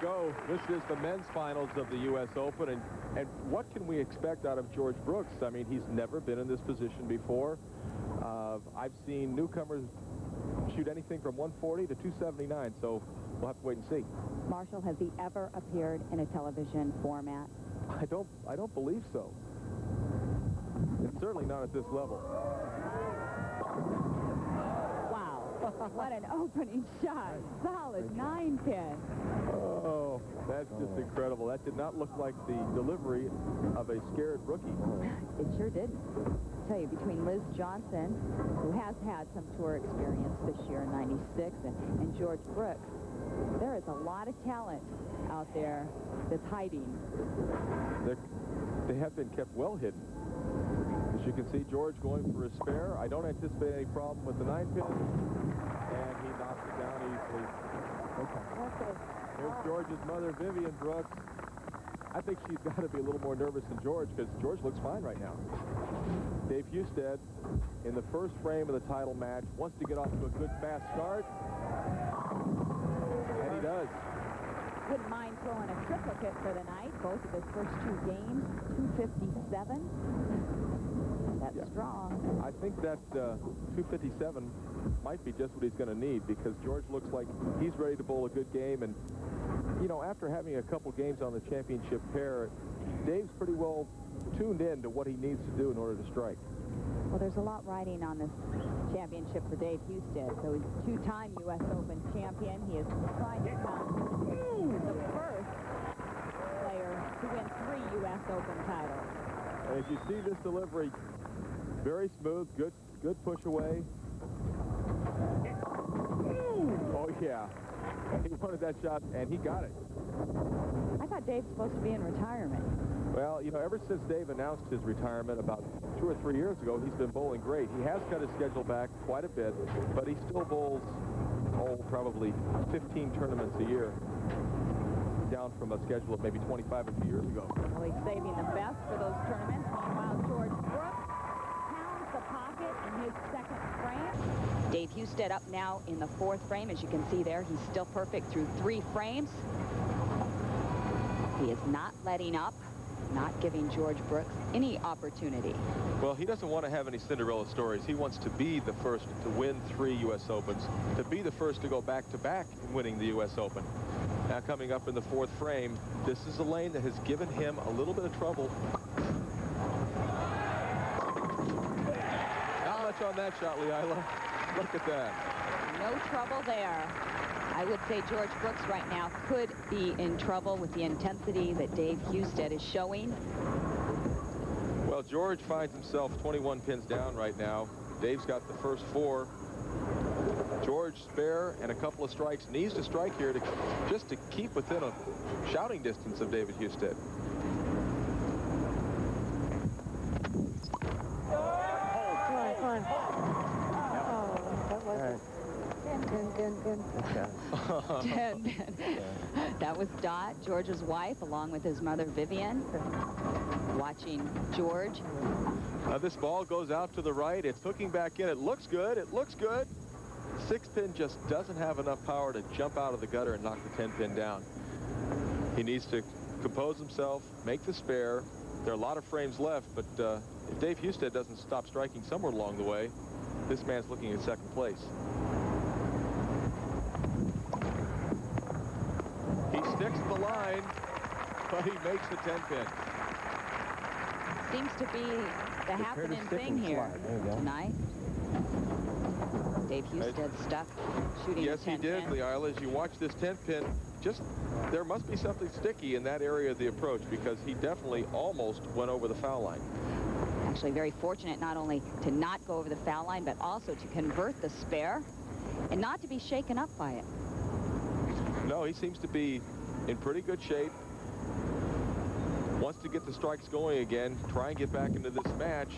go. This is the men's finals of the U.S. Open, and what can we expect out of George Brooks? I mean, he's never been in this position before. I've seen newcomers shoot anything from 140 to 279, so we'll have to wait and see. Marshall, has he ever appeared in a television format? I don't believe so. And certainly not at this level. Wow, what an opening shot. Solid 9-pin. Oh, that's just incredible. That did not look like the delivery of a scared rookie. It sure didn't. I'll tell you, between Liz Johnson, who has had some tour experience this year in '96, and George Brooks, there is a lot of talent out there that's hiding. They have been kept well hidden. As you can see, George going for a spare. I don't anticipate any problem with the 9-pin. And he knocks it down easily. Okay. Here's George's mother, Vivian Brooks. I think she's got to be a little more nervous than George, because George looks fine right now. Dave Husted, in the first frame of the title match, wants to get off to a good fast start. And he does. Wouldn't mind throwing a triplicate for the night. Both of his first two games, 257. That's strong. I think that 257 might be just what he's going to need, because George looks like he's ready to bowl a good game. And, you know, after having a couple games on the championship pair, Dave's pretty well tuned in to what he needs to do in order to strike. Well, there's a lot riding on this championship for Dave Husted. So he's two-time U.S. Open champion. He is trying to become the first player to win 3 U.S. Open titles. And as you see this delivery, very smooth, good push away. Oh, yeah. He wanted that shot, and he got it. I thought Dave's supposed to be in retirement. Well, you know, ever since Dave announced his retirement about 2 or 3 years ago, he's been bowling great. He has cut his schedule back quite a bit, but he still bowls, probably 15 tournaments a year, down from a schedule of maybe 25 a few years ago. Well, he's saving the best for those tournaments. Meanwhile, George Brooks pounds the pocket in his second frame. Dave Husted up now in the 4th frame. As you can see there, he's still perfect through 3 frames. He is not letting up, not giving George Brooks any opportunity. Well, he doesn't want to have any Cinderella stories. He wants to be the first to win 3 U.S. Opens, to be the first to go back-to-back in winning the U.S. Open. Now coming up in the 4th frame, this is a lane that has given him a little bit of trouble. Not much on that shot, Leila. Look at that. No trouble there. I would say George Brooks right now could be in trouble with the intensity that Dave Husted is showing. Well, George finds himself 21 pins down right now. Dave's got the first 4. George spare and a couple of strikes. Needs to strike here just to keep within a shouting distance of David Husted. That was Dot, George's wife, along with his mother, Vivian, watching George. Now this ball goes out to the right. It's hooking back in. It looks good. It looks good. 6-pin just doesn't have enough power to jump out of the gutter and knock the 10-pin down. He needs to compose himself, make the spare. There are a lot of frames left, but if Dave Husted doesn't stop striking somewhere along the way, this man's looking at 2nd place. He sticks to the line, but he makes the 10-pin. Seems to be the happening thing here tonight. Dave Husted stuck shooting Yes, the 10-pin. he did, Leila. As you watch this 10-pin, there must be something sticky in that area of the approach, because he definitely almost went over the foul line. Actually very fortunate not only to not go over the foul line, but also to convert the spare and not to be shaken up by it. No, he seems to be in pretty good shape. Wants to get the strikes going again, try and get back into this match.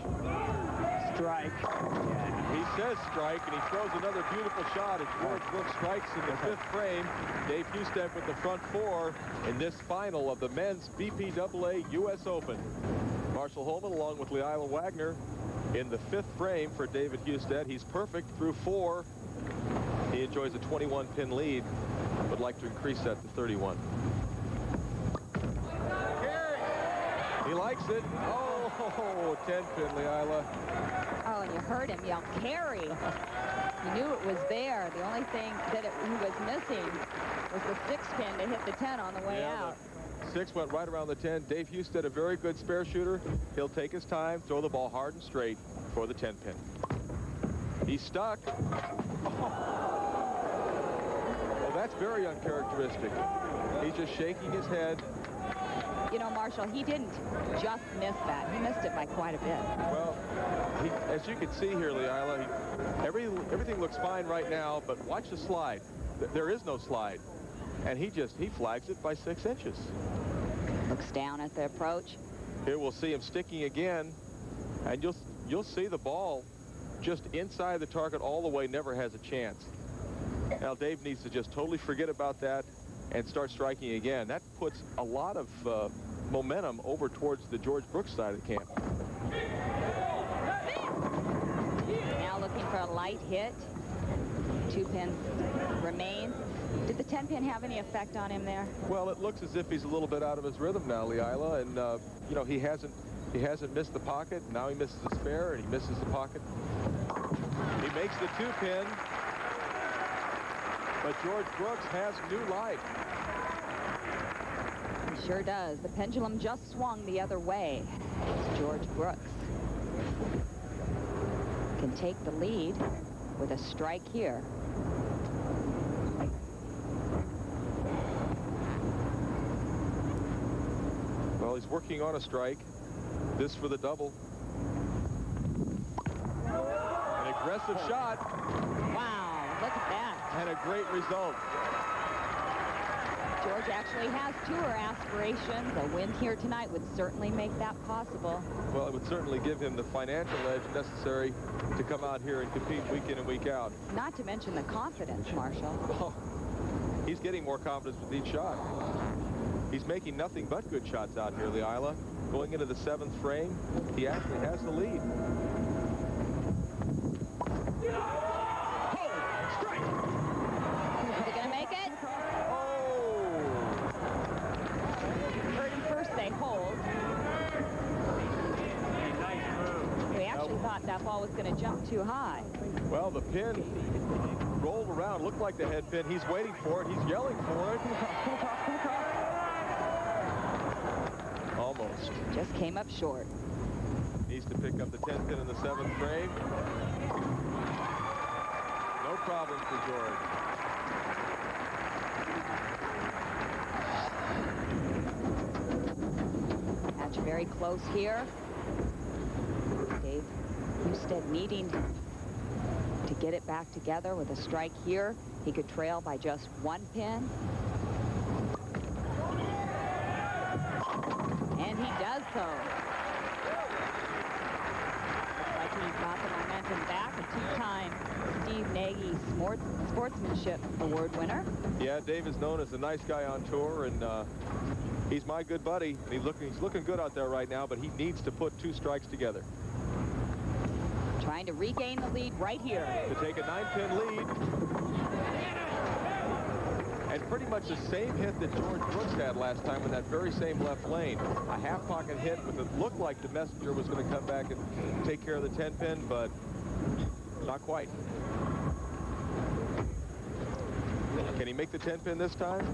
Strike. Yeah. He says strike, and he throws another beautiful shot as George Brooks strikes in the 5th frame. Dave Husted with the front 4 in this final of the men's BPAA US Open. Marshall Holman along with Leila Wagner in the 5th frame for David Husted. He's perfect through 4. He enjoys a 21-pin lead. would like to increase that to 31. He likes it. Oh, 10-pin, Leila. Oh, and you heard him yell, carry. He knew it was there. The only thing that he was missing was the 6-pin to hit the 10 on the way out. The 6 went right around the 10. Dave Husted, a very good spare shooter. He'll take his time, throw the ball hard and straight for the 10-pin. He's stuck. Oh, that's very uncharacteristic. He's just shaking his head. You know, Marshall, he didn't just miss that. He missed it by quite a bit. Well, as you can see here, Leila, everything looks fine right now, but watch the slide. There is no slide. And he flags it by 6 inches. Looks down at the approach. Here we'll see him sticking again, and you'll see the ball just inside the target all the way, never has a chance. Now Dave needs to just totally forget about that and start striking again. That puts a lot of momentum over towards the George Brooks side of the camp. Now looking for a light hit. 2 pins remain. Did the 10-pin have any effect on him there? Well, it looks as if he's a little bit out of his rhythm now, Leila, and you know, he hasn't missed the pocket. Now he misses the spare, and he misses the pocket. He makes the 2-pin, but George Brooks has new life. He sure does. The pendulum just swung the other way. It's George Brooks can take the lead with a strike here. Well, he's working on a strike. This for the double. An aggressive shot. Wow, look at that. And a great result. George actually has tour aspirations. A win here tonight would certainly make that possible. Well, it would certainly give him the financial edge necessary to come out here and compete week in and week out. Not to mention the confidence, Marshall. Oh, he's getting more confidence with each shot. He's making nothing but good shots out here, Leila. Going into the 7th frame, he actually has the lead. Is he going to make it? Oh! Heard him first say hold. Nice move. We actually thought that ball was going to jump too high. Well, the pin rolled around, looked like the head pin. He's waiting for it. He's yelling for it. Almost. Just came up short. Needs to pick up the 10 pin in the 7th frame. No problem for George. Match very close here. Dave Husted needing to get it back together with a strike here. He could trail by just 1 pin. And he does so. Looks like he's got the momentum back. A 2-time Steve Nagy Sportsmanship Award winner. Yeah, Dave is known as a nice guy on tour, and he's my good buddy. And he's looking good out there right now, but he needs to put 2 strikes together. Trying to regain the lead right here. To take a 9-pin lead. And pretty much the same hit that George Brooks had last time in that very same left lane. A half-pocket hit with it looked like the messenger was going to come back and take care of the 10-pin, but not quite. Can he make the 10-pin this time?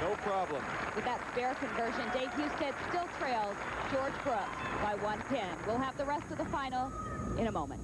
No problem. With that spare conversion, Dave Husted still trails George Brooks by 1 pin. We'll have the rest of the final in a moment.